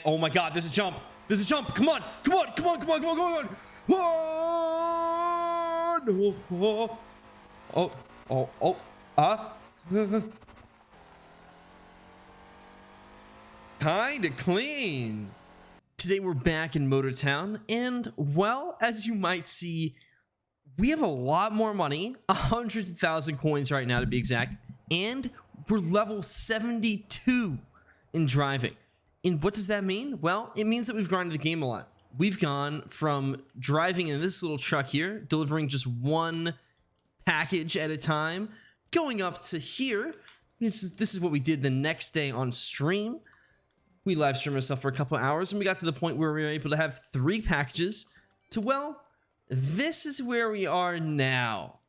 Oh my God, there's a jump. There's a jump. Come on. Come on. Come on. Come on. Come on. Come on. Oh, no. Kinda clean. Today we're back in Motortown, and well, as you might see, we have a lot more money, 100,000 coins right now to be exact, and we're level 72 in driving. And what does that mean? Well, it means that we've grinded the game a lot. We've gone from driving in this little truck here, delivering just one package at a time, going up to here. This is what we did the next day on stream. We live streamed ourselves for a couple hours, and we got to the point where we were able to have 3 packages to, well, this is where we are now,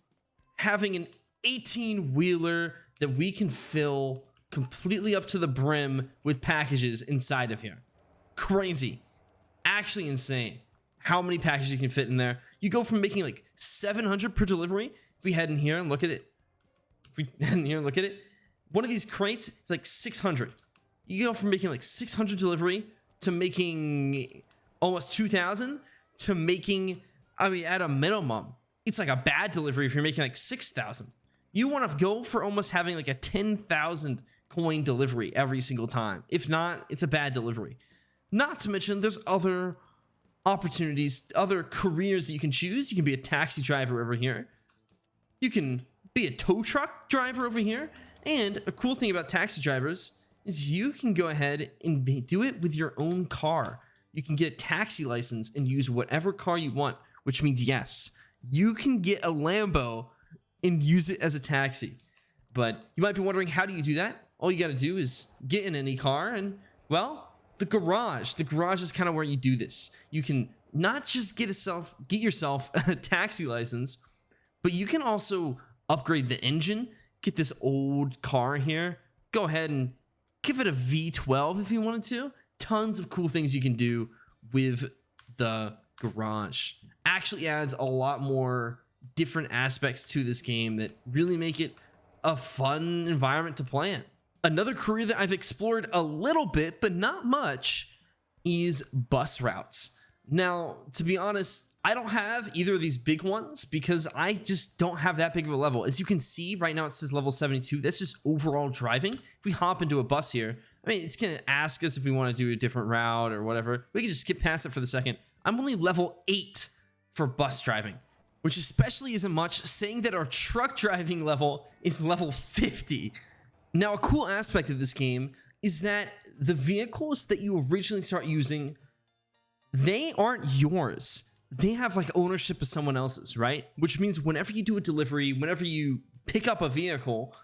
having an 18-wheeler that we can fill completely up to the brim with packages inside of here. Crazy. Actually insane how many packages you can fit in there. You go from making like 700 per delivery. If we head in here and look at it, one of these crates is like 600. You go from making like 600 delivery to making almost 2,000 to making, I mean, at a minimum, it's like a bad delivery if you're making like 6,000. You want to go for almost having like a 10,000 coin delivery every single time. If not, it's a bad delivery. Not to mention there's other opportunities, other careers that you can choose. You can be a taxi driver over here. You can be a tow truck driver over here. And a cool thing about taxi drivers is you can go ahead and do it with your own car. You can get a taxi license and use whatever car you want, which means yes, you can get a Lambo and use it as a taxi. But you might be wondering, how do you do that? All you got to do is get in any car and, well, the garage is kind of where you do this. You can not just get yourself a taxi license, but you can also upgrade the engine, get this old car here, go ahead and give it a V12 if you wanted to. Tons of cool things you can do with the garage. Actually adds a lot more different aspects to this game that really make it a fun environment to play in. Another career that I've explored a little bit, but not much, is bus routes. Now, to be honest, I don't have either of these big ones because I just don't have that big of a level. As you can see, right now it says level 72. That's just overall driving. If we hop into a bus here, I mean, it's going to ask us if we want to do a different route or whatever. We can just skip past it for the second. I'm only level 8 for bus driving, which especially isn't much, saying that our truck driving level is level 50. Now, a cool aspect of this game is that the vehicles that you originally start using, they aren't yours. They have like ownership of someone else's, right? Which means whenever you do a delivery, whenever you pick up a vehicle,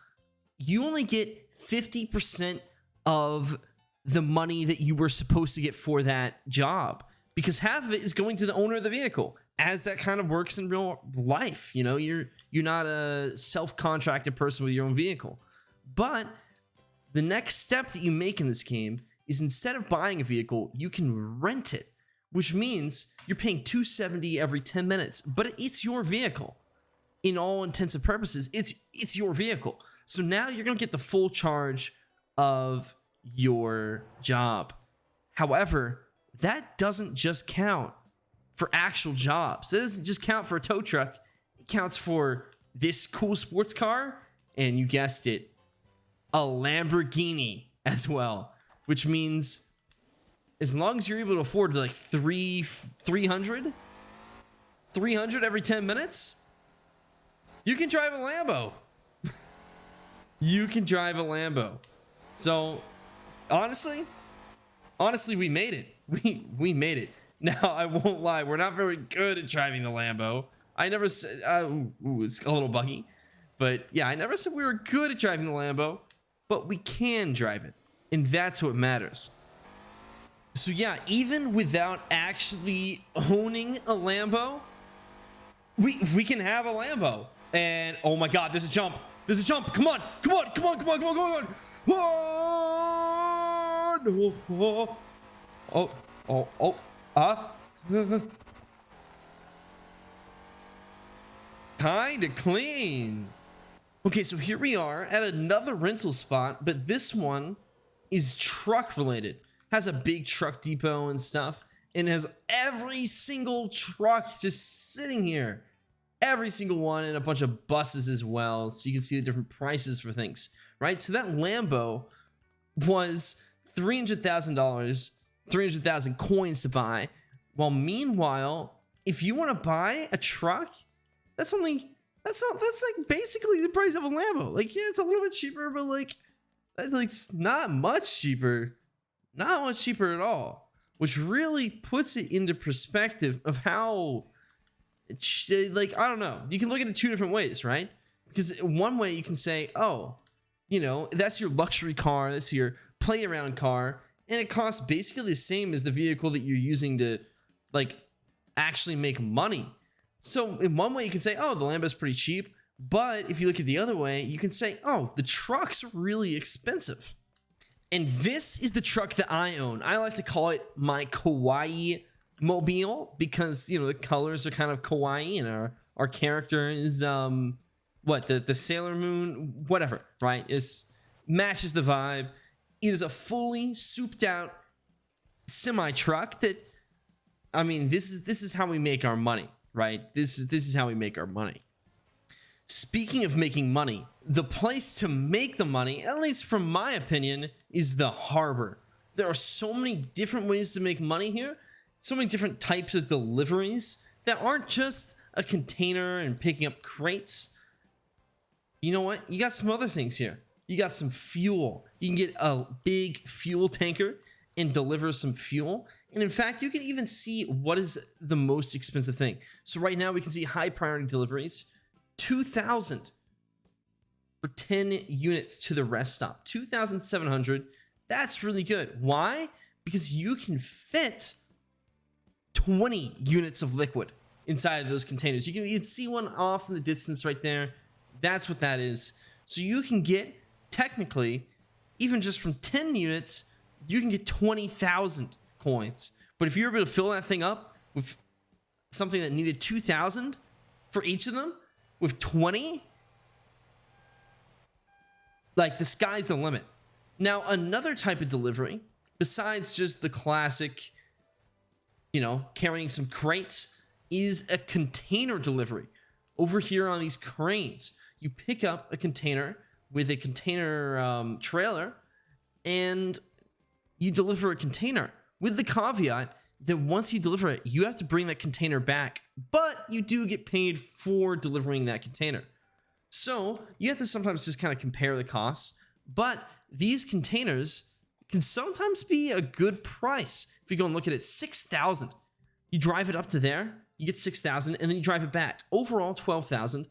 you only get 50% of the money that you were supposed to get for that job, because half of it is going to the owner of the vehicle, as that kind of works in real life. You know, you're not a self-contracted person with your own vehicle. But the next step that you make in this game is, instead of buying a vehicle, you can rent it, which means you're paying $270 every 10 minutes, but it's your vehicle. In all intents and purposes, it's your vehicle. So now you're going to get the full charge of your job. However, that doesn't just count for actual jobs. That doesn't just count for a tow truck. It counts for this cool sports car, and you guessed it, a Lamborghini as well, which means as long as you're able to afford like 300 every 10 minutes, you can drive a Lambo. You can drive a Lambo. So honestly, we made it. We made it. Now, I won't lie, we're not very good at driving the Lambo. I never said, it's a little buggy, but yeah, I never said we were good at driving the Lambo, but we can drive it, and that's what matters. So yeah, even without actually owning a Lambo, we can have a Lambo. And oh my God, there's a jump. There's a jump. Come on. Come on. Come on. Come on. Come on. Come on. Oh, no. Kinda clean. Okay, so here we are at another rental spot, but this one is truck related. has a big truck depot and stuff, and has every single truck just sitting here. Every single one, and a bunch of buses as well, so you can see the different prices for things, right? So that Lambo was $300,000, 300,000 coins to buy. While meanwhile, if you want to buy a truck, that's like basically the price of a Lambo. Like, yeah, it's a little bit cheaper, but like not much cheaper. Not much cheaper at all. Which really puts it into perspective of how, like, I don't know. You can look at it two different ways, right? Because one way you can say, oh, you know, that's your luxury car, that's your play around car, and it costs basically the same as the vehicle that you're using to, like, actually make money. So in one way you can say, oh, the Lambo's pretty cheap. But if you look at the other way, you can say, oh, the truck's really expensive. And this is the truck that I own. I like to call it my kawaii mobile because, you know, the colors are kind of kawaii, and our character is the Sailor Moon, whatever, right? It matches the vibe. It is a fully souped out semi truck that, I mean, this is how we make our money, right? This is how we make our money. Speaking of making money, the place to make the money, at least from my opinion, is the harbor. There are so many different ways to make money here, so many different types of deliveries that aren't just a container and picking up crates. You know what? You got some other things here. You got some fuel. You can get a big fuel tanker and deliver some fuel. And in fact, you can even see what is the most expensive thing. So right now we can see high priority deliveries, 2,000 for 10 units to the rest stop, 2,700. That's really good. Why? Because you can fit 20 units of liquid inside of those containers. You can see one off in the distance right there. That's what that is. So you can get, technically, even just from 10 units, you can get 20,000 coins. But if you're able to fill that thing up with something that needed 2,000 for each of them, with 20, like, the sky's the limit. Now, another type of delivery, besides just the classic, you know, carrying some crates, is a container delivery. Over here on these cranes, you pick up a container with a container trailer, and you deliver a container with the caveat that once you deliver it, you have to bring that container back, but you do get paid for delivering that container. So you have to sometimes just kind of compare the costs, but these containers can sometimes be a good price. If you go and look at it, 6,000. You drive it up to there, you get 6,000, and then you drive it back. Overall, 12,000,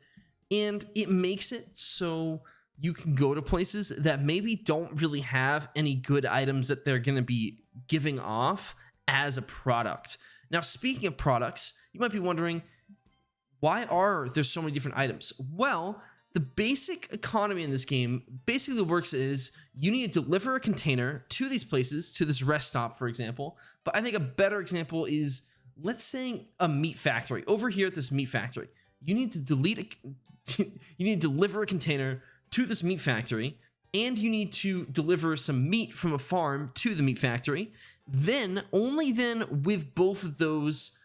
and it makes it so you can go to places that maybe don't really have any good items that they're going to be giving off as a product. Now, speaking of products, you might be wondering, why are there so many different items? Well, the basic economy in this game basically works is you need to deliver a container to these places, to this rest stop, for example. But I think a better example is, let's say, a meat factory. Over here at this meat factory, you need to deliver a container to this meat factory, and you need to deliver some meat from a farm to the meat factory. Then, only then, with both of those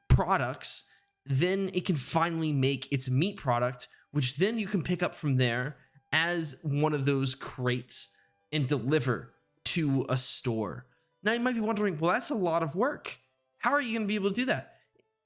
products, then it can finally make its meat product, which then you can pick up from there as one of those crates and deliver to a store. Now, you might be wondering, well, that's a lot of work. How are you going to be able to do that?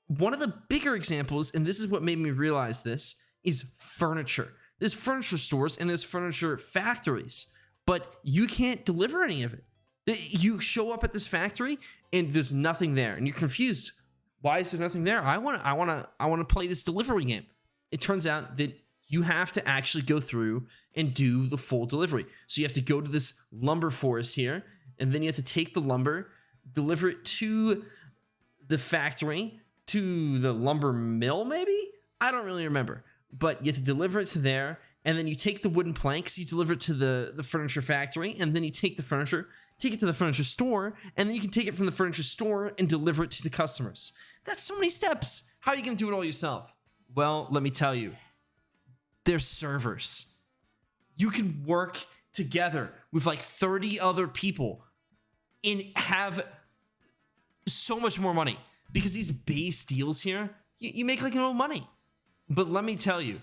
One of the bigger examples, and this is what made me realize this, is furniture. There's furniture stores and there's furniture factories, but you can't deliver any of it. You show up at this factory and there's nothing there, and you're confused. Why is there nothing there? I want to play this delivery game. It turns out that you have to actually go through and do the full delivery. So you have to go to this lumber forest here, and then you have to take the lumber, deliver it to the factory, to the lumber mill, maybe? I don't really remember. But you have to deliver it to there, and then you take the wooden planks, you deliver it to the furniture factory, and then you take the furniture, take it to the furniture store, and then you can take it from the furniture store and deliver it to the customers. That's so many steps. How are you going to do it all yourself? Well, let me tell you. There's servers. You can work together with like 30 other people and have so much more money, because these base deals here, you make like no money. But let me tell you,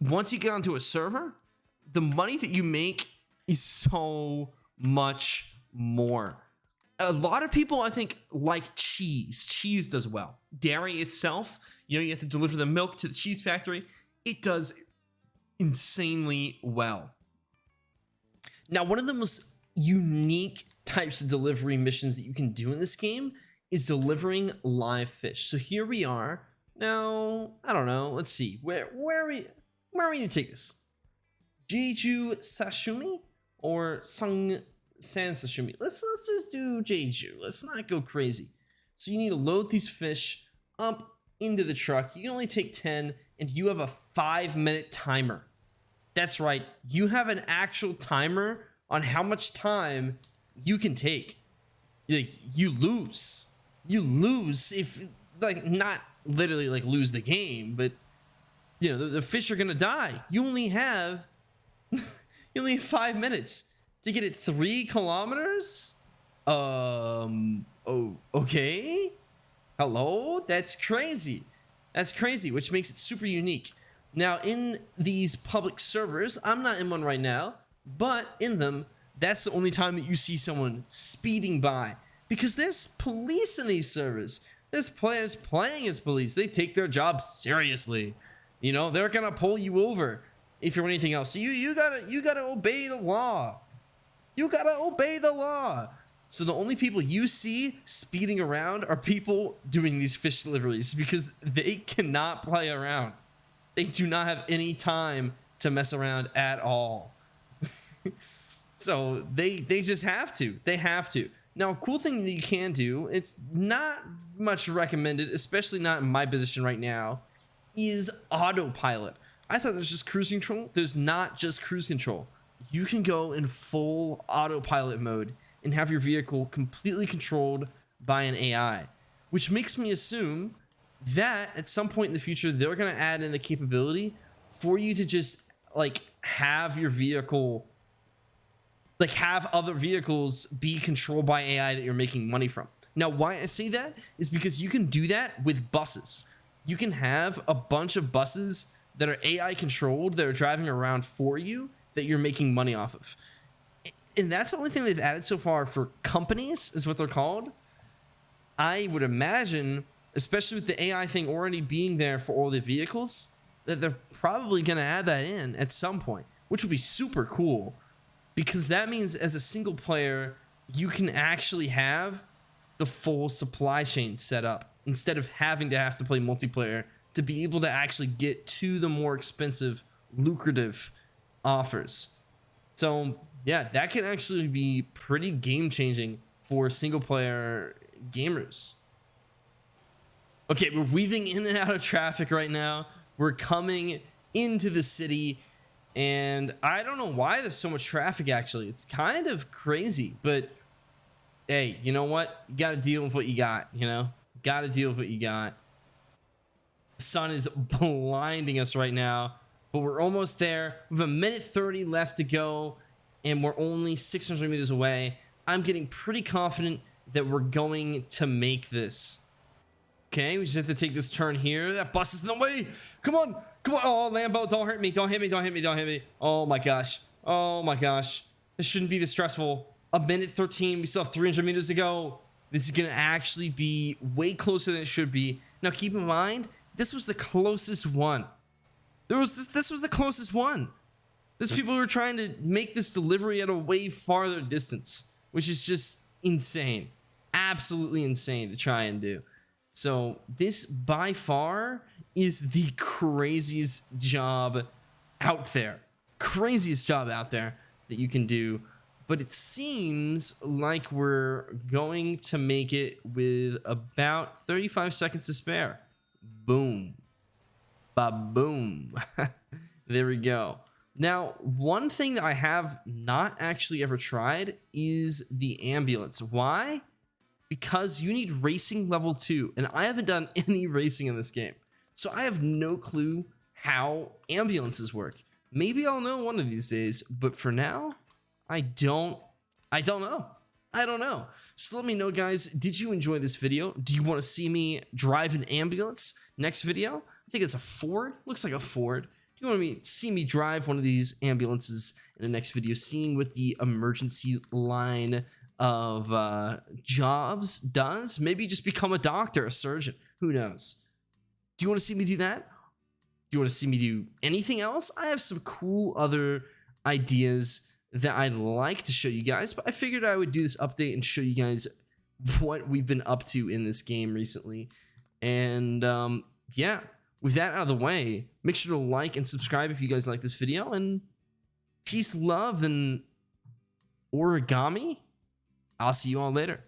once you get onto a server, the money that you make is so much more. A lot of people, I think, like cheese. Cheese does well. Dairy itself, you have to deliver the milk to the cheese factory. It does insanely well. Now, one of the most unique types of delivery missions that you can do in this game is delivering live fish. So here we are. Now, I don't know. Let's see. Where are we going to take this? Jeju sashimi or San sashimi? Let's just do Jeju. Let's not go crazy. So you need to load these fish up into the truck. You can only take 10, and you have a 5-minute timer. That's right. You have an actual timer on how much time you can take. You lose. You lose if, like, not literally like lose the game, but the fish are gonna die. You only have 5 minutes to get it 3 kilometers. Oh, okay. Hello? That's crazy. That's crazy, which makes it super unique. Now, in these public servers, I'm not in one right now, but in them, that's the only time that you see someone speeding by, because there's police in these servers. There's players playing as police. They take their job seriously. They're gonna pull you over if you're anything else. So you gotta obey the law. You gotta obey the law. So the only people you see speeding around are people doing these fish deliveries, because they cannot play around. They do not have any time to mess around at all. So they just have to. They have to. Now, a cool thing that you can do, it's not much recommended, especially not in my position right now, is autopilot. I thought there's just cruise control. There's not just cruise control. You can go in full autopilot mode and have your vehicle completely controlled by an AI, which makes me assume that at some point in the future, they're going to add in the capability for you to just like have your vehicle, like have other vehicles be controlled by AI that you're making money from. Now, why I say that is because you can do that with buses. You can have a bunch of buses that are AI controlled, that are driving around for you, that you're making money off of. And that's the only thing they've added so far for companies, is what they're called. I would imagine, especially with the AI thing already being there for all the vehicles, that they're probably going to add that in at some point, which would be super cool, because that means as a single player, you can actually have the full supply chain set up instead of having to play multiplayer to be able to actually get to the more expensive, lucrative offers. So yeah, that can actually be pretty game changing for single player gamers. Okay, we're weaving in and out of traffic right now. We're coming into the city, and I don't know why there's so much traffic. Actually, it's kind of crazy, but hey, you know what? You gotta deal with what you got. Gotta deal with what you got. The sun is blinding us right now, but we're almost there. We have 1:30 left to go, and we're only 600 meters away. I'm getting pretty confident that we're going to make this. Okay, we just have to take this turn here. That bus is in the way. Come on. Oh, Lambo, don't hurt me. Don't hit me. Oh my gosh. This shouldn't be this stressful. 1:13. We still have 300 meters to go. This is going to actually be way closer than it should be. Now, keep in mind, this was the closest one. This was the closest one. There's people who are trying to make this delivery at a way farther distance, which is just insane. Absolutely insane to try and do. So this by far is the craziest job out there. Craziest job out there that you can do. But it seems like we're going to make it with about 35 seconds to spare. Boom. Ba-boom. There we go. Now, one thing that I have not actually ever tried is the ambulance. Why? Because you need racing level 2, and I haven't done any racing in this game. So I have no clue how ambulances work. Maybe I'll know one of these days, but for now, I don't know. I don't know. So let me know, guys. Did you enjoy this video? Do you want to see me drive an ambulance next video? I think it's a Ford. Looks like a Ford. Do you want to see me drive one of these ambulances in the next video, seeing what the emergency line of jobs does? Maybe just become a doctor, a surgeon. Who knows? Do you want to see me do that? Do you want to see me do anything else? I have some cool other ideas that I'd like to show you guys, but I figured I would do this update and show you guys what we've been up to in this game recently. And yeah, with that out of the way, make sure to like and subscribe if you guys like this video, and peace, love, and origami. I'll see you all later.